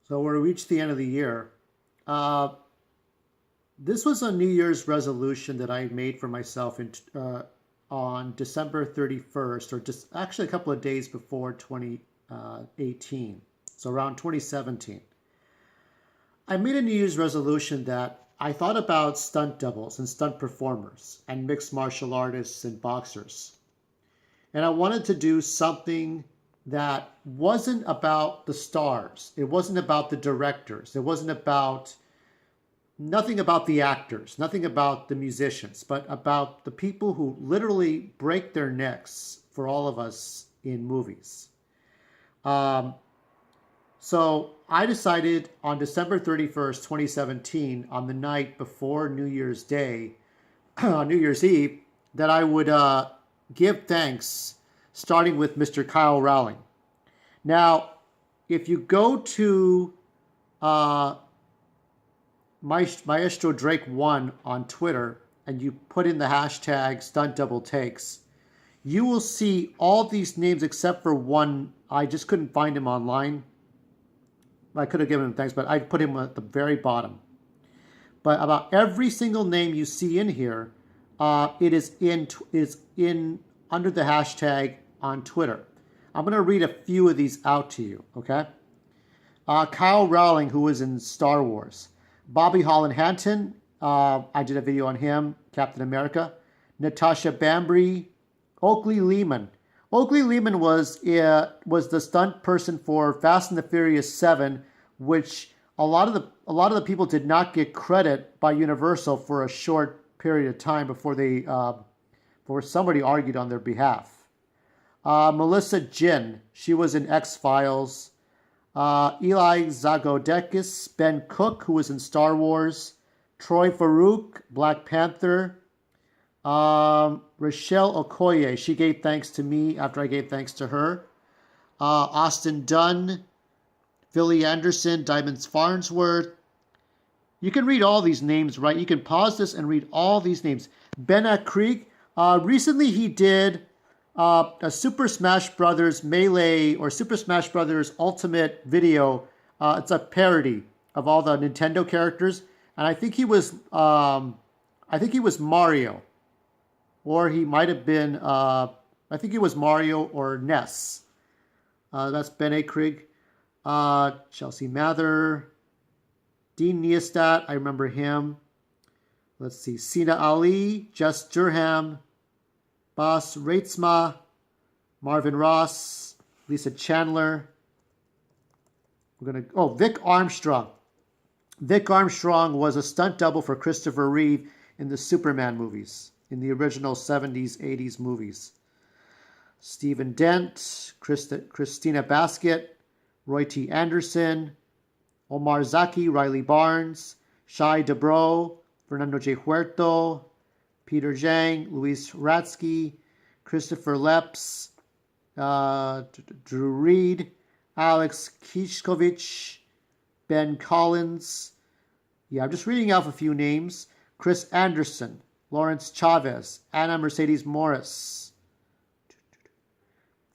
So we're reached the end of the year. Uh, this was a New Year's resolution that I made for myself on December 31st, or just actually a couple of days before 2018. So around 2017. I made a New Year's resolution that I thought about stunt doubles and stunt performers and mixed martial artists and boxers. And I wanted to do something that wasn't about the stars. It wasn't about the directors. It wasn't about nothing about the actors, nothing about the musicians, but about the people who literally break their necks for all of us in movies. Um, so I decided on December 31st, 2017, on the night before New Year's Day, on New Year's Eve, that I would give thanks, starting with Mr. Kyle Rowling. Now, if you go to uh, Maestro Drake 1 on Twitter and you put in the hashtag Stunt Double Takes, you will see all these names except for one. I just couldn't find him online. I could have given him thanks, but I put him at the very bottom. But about every single name you see in here, it is in under the hashtag on Twitter. I'm going to read a few of these out to you, okay? Kyle Rowling, who was in Star Wars. Bobby Holland Hanton, I did a video on him, Captain America. Natasha Bambry. Oakley Lehman. Oakley Lehman was the stunt person for Fast and the Furious 7, which a lot of the people did not get credit by Universal for a short period of time before somebody argued on their behalf. Melissa Jin, she was in X-Files. Eli Zagodekis, Ben Cook, who was in Star Wars. Troy Farouk, Black Panther. Rochelle Okoye, she gave thanks to me after I gave thanks to her. Austin Dunn, Philly Anderson, Diamonds Farnsworth. You can read all these names, right? You can pause this and read all these names. Ben Krieg, recently he did a Super Smash Brothers Melee or Super Smash Brothers Ultimate video. It's a parody of all the Nintendo characters, and I think he was Mario. Or he might have been, I think he was Mario or Ness. That's Ben A. Krieg. Chelsea Mather. Dean Neistat, I remember him. Let's see. Sina Ali. Jess Durham. Bas Reitzma. Marvin Ross. Lisa Chandler. Vic Armstrong. Vic Armstrong was a stunt double for Christopher Reeve in the Superman movies, in the original 70s, 80s movies. Stephen Dent, Christina Baskett, Roy T. Anderson, Omar Zaki, Riley Barnes, Shai Debro, Fernando J. Huerto, Peter Zhang, Luis Ratsky, Christopher Leps, Drew Reed, Alex Kishkovich, Ben Collins. Yeah, I'm just reading off a few names. Chris Anderson, Lawrence Chavez, Anna Mercedes Morris,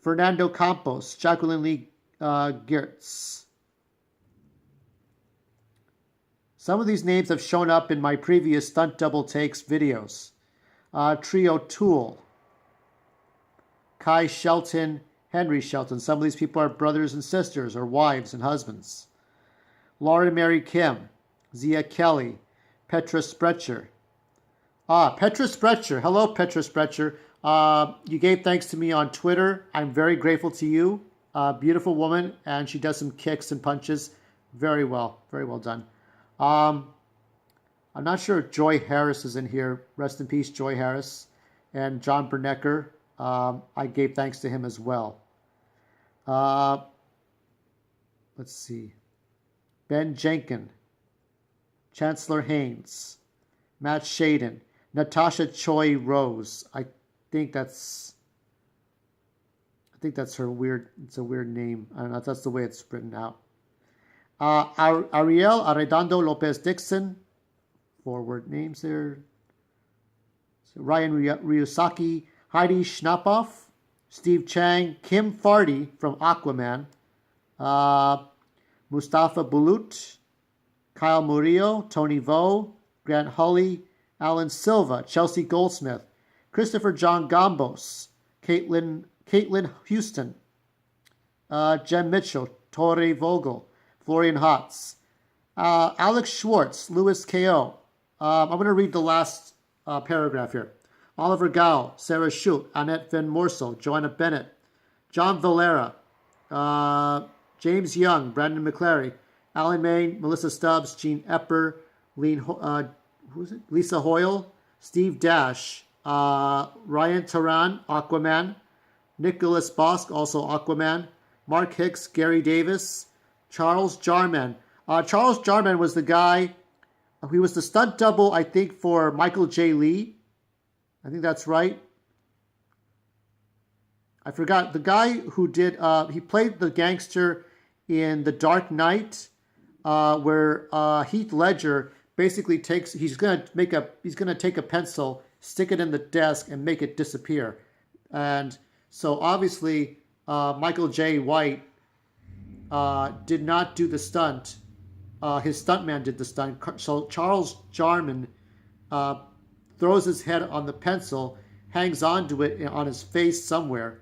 Fernando Campos, Jacqueline Lee Geertz. Some of these names have shown up in my previous Stunt Double Takes videos. Trio Tool, Kai Shelton, Henry Shelton. Some of these people are brothers and sisters or wives and husbands. Lauren Mary Kim, Zia Kelly, Petra Sprecher. Petra Sprecher. Hello, Petra Sprecher. You gave thanks to me on Twitter. I'm very grateful to you. Beautiful woman, and she does some kicks and punches. Very well done. I'm not sure if Joy Harris is in here. Rest in peace, Joy Harris. And John Bernecker. I gave thanks to him as well. Let's see. Ben Jenkin. Chancellor Haynes. Matt Shaden. Natasha Choi Rose. I think that's her weird. It's a weird name. I don't know if that's the way it's written out. Ariel Arredondo Lopez Dixon. Forward names there. So Ryan Ryusaki. Heidi Schnappoff. Steve Chang. Kim Farty from Aquaman. Mustafa Bulut, Kyle Murillo, Tony Vo, Grant Hully, Alan Silva, Chelsea Goldsmith, Christopher John Gambos, Caitlin Houston, Jen Mitchell, Torrey Vogel, Florian Hotz, Alex Schwartz, Louis K.O. I'm going to read the last paragraph here. Oliver Gao, Sarah Schult, Annette Van Morsel, Joanna Bennett, John Valera, James Young, Brandon McClary, Alan Main, Melissa Stubbs, Gene Epper, Lisa Hoyle, Steve Dash, Ryan Taran, Aquaman, Nicholas Bosk, also Aquaman, Mark Hicks, Gary Davis, Charles Jarman. Charles Jarman was the guy, he was the stunt double, I think, for Michael J. Lee. I think that's right. I forgot. The guy who did, he played the gangster in The Dark Knight, where Heath Ledger basically he's gonna take a pencil, stick it in the desk, and make it disappear. And so obviously, Michael J. White did not do the stunt. His stuntman did the stunt. So Charles Jarman throws his head on the pencil, hangs onto it on his face somewhere,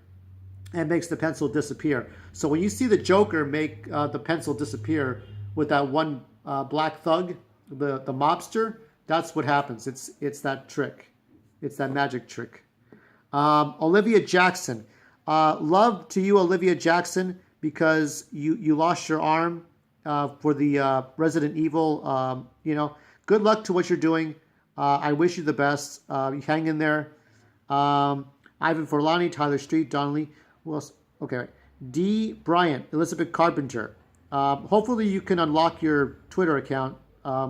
and makes the pencil disappear. So when you see the Joker make the pencil disappear with that one black thug, the mobster, that's what happens. It's that trick. It's that magic trick. Olivia Jackson. Love to you, Olivia Jackson, because you lost your arm for the Resident Evil. Good luck to what you're doing. I wish you the best. Hang in there. Ivan Forlani, Tyler Street, Donnelly. Who else? Okay, right. D. Bryant, Elizabeth Carpenter. Hopefully you can unlock your Twitter account. I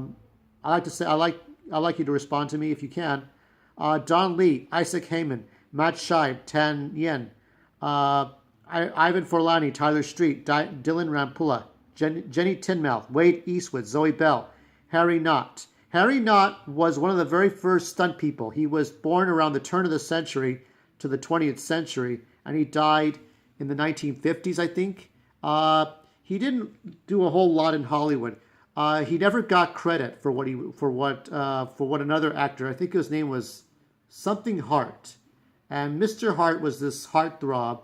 like to say I like you to respond to me if you can. Don Lee, Isaac Heyman, Matt Scheib, Tan Yen, Ivan Forlani, Tyler Street, Dylan Rampula, Jenny Tinmouth, Wade Eastwood, Zoe Bell, Harry Knott. Harry Knott was one of the very first stunt people. He was born around the turn of the century to the 20th century, and he died in the 1950s, I think. He didn't do a whole lot in Hollywood. He never got credit for what another actor, I think his name was something Hart, and Mr. Hart was this heartthrob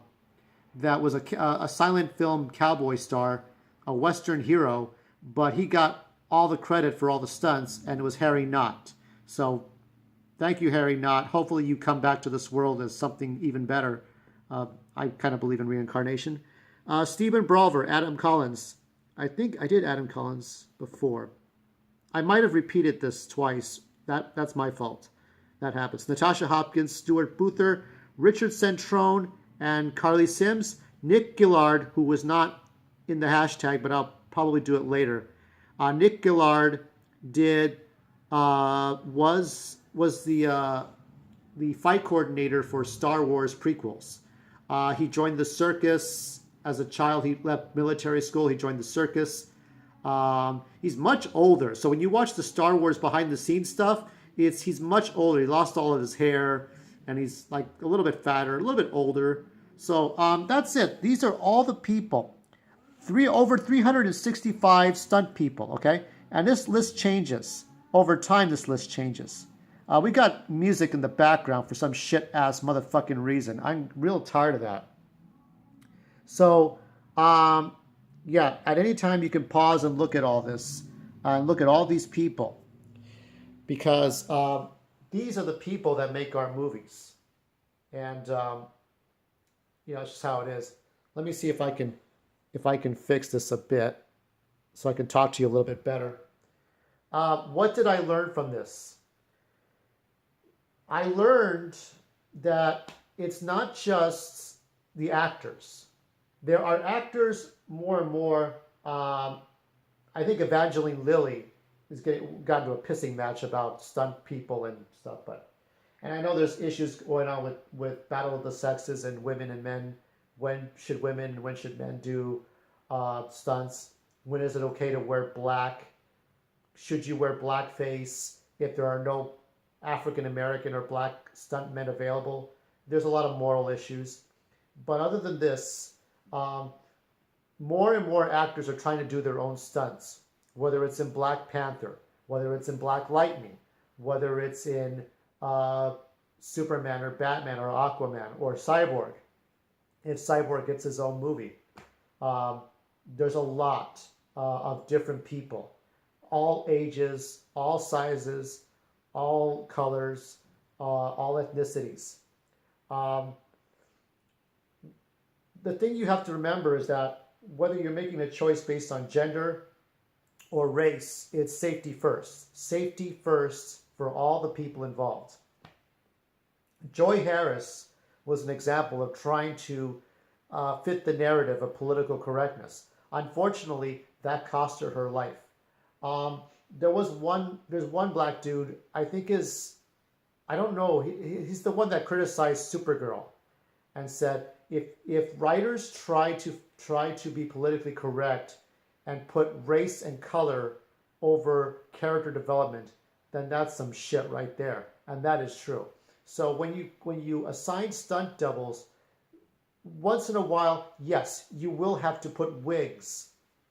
that was a silent film cowboy star, a Western hero, but he got all the credit for all the stunts, and it was Harry Knott. So thank you, Harry Knott. Hopefully you come back to this world as something even better. I kind of believe in reincarnation. Stephen Brawver, Adam Collins. I think I did Adam Collins before. I might have repeated this twice. That's my fault. That happens. Natasha Hopkins, Stuart Boother, Richard Centrone, and Carly Sims. Nick Gillard, who was not in the hashtag, but I'll probably do it later. Nick Gillard did was the fight coordinator for Star Wars prequels. He joined the circus as a child. He left military school. He joined the circus. He's much older. So when you watch the Star Wars behind the scenes stuff, he's much older. He lost all of his hair, and he's like a little bit fatter, a little bit older. So that's it. These are all the people. Over 365 stunt people, okay? And this list changes. Over time, this list changes. We got music in the background for some shit-ass motherfucking reason. I'm real tired of that. So, yeah, at any time you can pause and look at all this. And look at all these people. Because these are the people that make our movies. And, it's just how it is. Let me see if I can fix this a bit so I can talk to you a little bit better. What did I learn from this? I learned that it's not just the actors. There are actors more and more. I think Evangeline Lilly is got into a pissing match about stunt people and stuff. And I know there's issues going on with Battle of the Sexes and women and men. When should women and when should men do stunts? When is it okay to wear black? Should you wear blackface if there are no African American or black stuntmen available? There's a lot of moral issues. But other than this, more and more actors are trying to do their own stunts, whether it's in Black Panther, whether it's in Black Lightning, whether it's in uh, Superman or Batman or Aquaman or Cyborg. If Cyborg gets his own movie, um, there's a lot of different people, all ages, all sizes, all colors, all ethnicities. Um, the thing you have to remember is that whether you're making a choice based on gender or race, it's safety first. Safety first for all the people involved. Joy Harris was an example of trying to fit the narrative of political correctness. Unfortunately, that cost her her life. Um, there's one black dude, I think I don't know, he's the one that criticized Supergirl and said if writers try to be politically correct and put race and color over character development, then that's some shit right there, and that is true. So when you assign stunt doubles, once in a while, yes, you will have to put wigs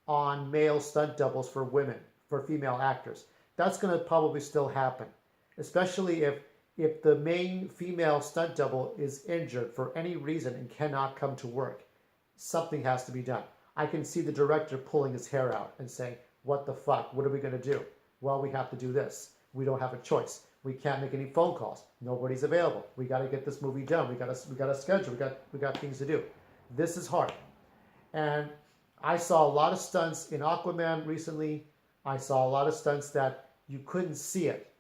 on male stunt doubles for women, for female actors. That's going to probably still happen, especially if the main female stunt double is injured for any reason and cannot come to work. Something has to be done. I can see the director pulling his hair out and saying, what the fuck? What are we going to do? Well, we have to do this. We don't have a choice. We can't make any phone calls. Nobody's available. We got to get this movie done. We got a schedule. We got things to do. This is hard. And I saw a lot of stunts in Aquaman recently. I saw a lot of stunts that you couldn't see it.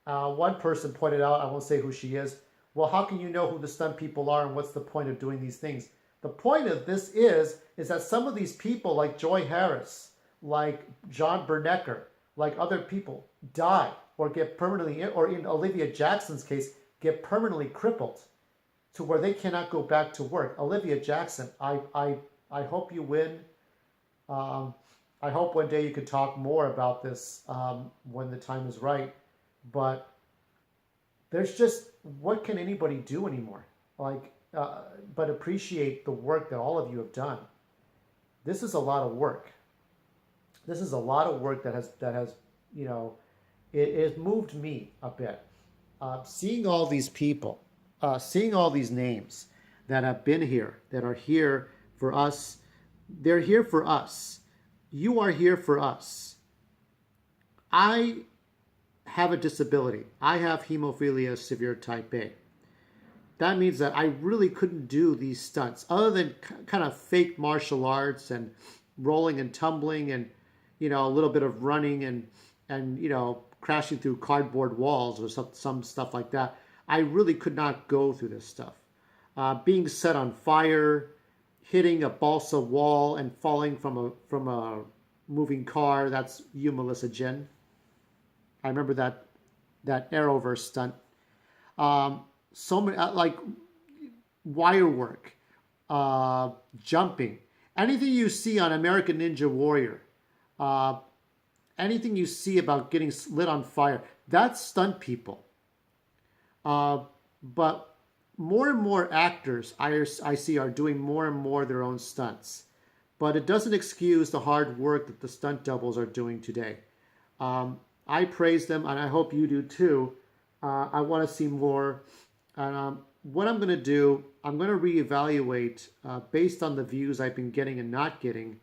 One person pointed out, I won't say who she is, well, how can you know who the stunt people are and what's the point of doing these things? The point of this is that some of these people, like Joy Harris, like John Bernecker, like other people, die or get permanently, or in Olivia Jackson's case, get permanently crippled to where they cannot go back to work. Olivia Jackson, I hope you win. Um, I hope one day you could talk more about this when the time is right. But there's just, what can anybody do anymore? But appreciate the work that all of you have done. This is a lot of work. This is a lot of work that has it moved me a bit. Seeing all these people, seeing all these names that have been here, that are here for us. They're here for us. You are here for us. I have a disability. I have hemophilia severe type A. That means that I really couldn't do these stunts other than kind of fake martial arts and rolling and tumbling and, a little bit of running and crashing through cardboard walls or some stuff like that. I really could not go through this stuff. Being set on fire, hitting a balsa wall and falling from a moving car. That's you, Melissa Jen. I remember that Arrowverse stunt. So many like wire work, jumping, anything you see on American Ninja Warrior, anything you see about getting lit on fire. That's stunt people. But more and more actors I see are doing more and more their own stunts. But it doesn't excuse the hard work that the stunt doubles are doing today. I praise them, and I hope you do too. I want to see more. What I'm going to do, I'm going to reevaluate based on the views I've been getting and not getting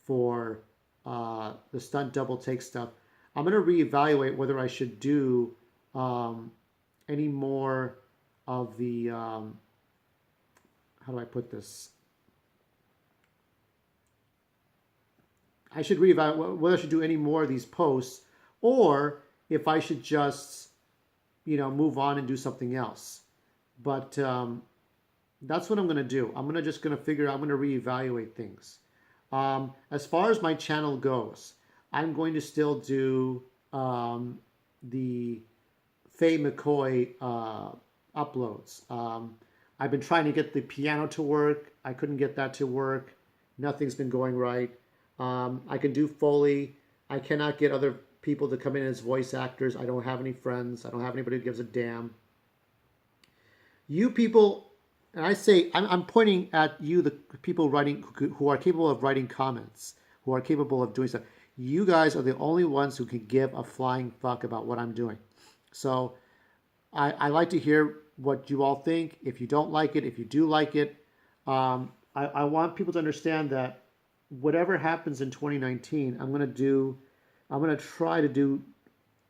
for the stunt double take stuff. I'm going to reevaluate whether I should do any more of the, how do I put this? I should reevaluate whether I should do any more of these posts, or if I should just, move on and do something else. But that's what I'm going to do. I'm going to figure out, I'm going to reevaluate things. As far as my channel goes, I'm going to still do the Faye McCoy uploads. I've been trying to get the piano to work. I couldn't get that to work. Nothing's been going right. I can do Foley. I cannot get other people to come in as voice actors. I don't have any friends. I don't have anybody who gives a damn. You people and I say, I'm pointing at you, the people writing, who are capable of writing comments, who are capable of doing stuff. You guys are the only ones who can give a flying fuck about what I'm doing. So I like to hear what you all think. If you don't like it, if you do like it, I want people to understand that whatever happens in 2019, I'm going to try to do,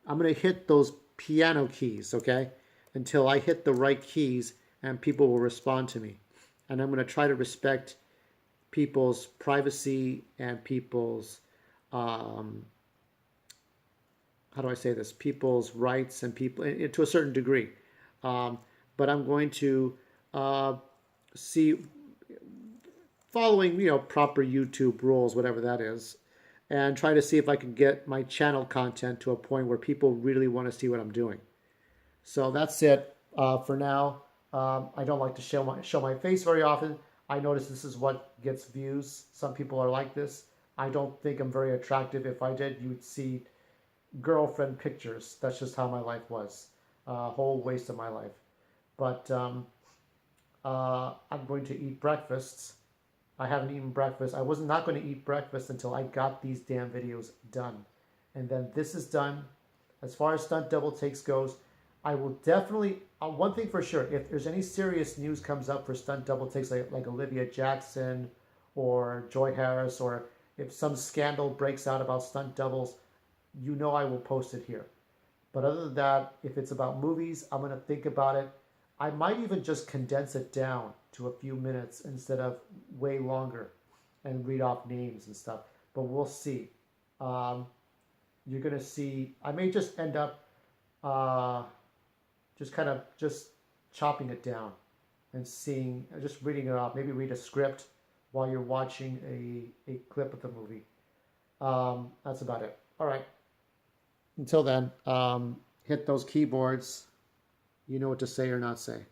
I'm going to hit those piano keys, okay? Until I hit the right keys and people will respond to me. And I'm going to try to respect people's privacy and people's, um, how do I say this? People's rights and people, to a certain degree. Um, but I'm going to see, following, proper YouTube rules, whatever that is, and try to see if I can get my channel content to a point where people really want to see what I'm doing. So that's it for now. I don't like to show my face very often. I notice this is what gets views. Some people are like this. I don't think I'm very attractive. If I did, you'd see girlfriend pictures. That's just how my life was. A whole waste of my life. But I'm going to eat breakfast. I haven't eaten breakfast. I was not going to eat breakfast until I got these damn videos done. And then this is done. As far as stunt double takes goes, I will definitely, one thing for sure, if there's any serious news comes up for stunt double takes, like Olivia Jackson or Joy Harris, or if some scandal breaks out about stunt doubles, I will post it here. But other than that, if it's about movies, I'm going to think about it. I might even just condense it down to a few minutes instead of way longer and read off names and stuff. But we'll see. You're going to see, I may just end up just chopping it down and seeing, just reading it off. Maybe read a script while you're watching a clip of the movie. That's about it. All right. Until then, hit those keyboards. You know what to say or not say.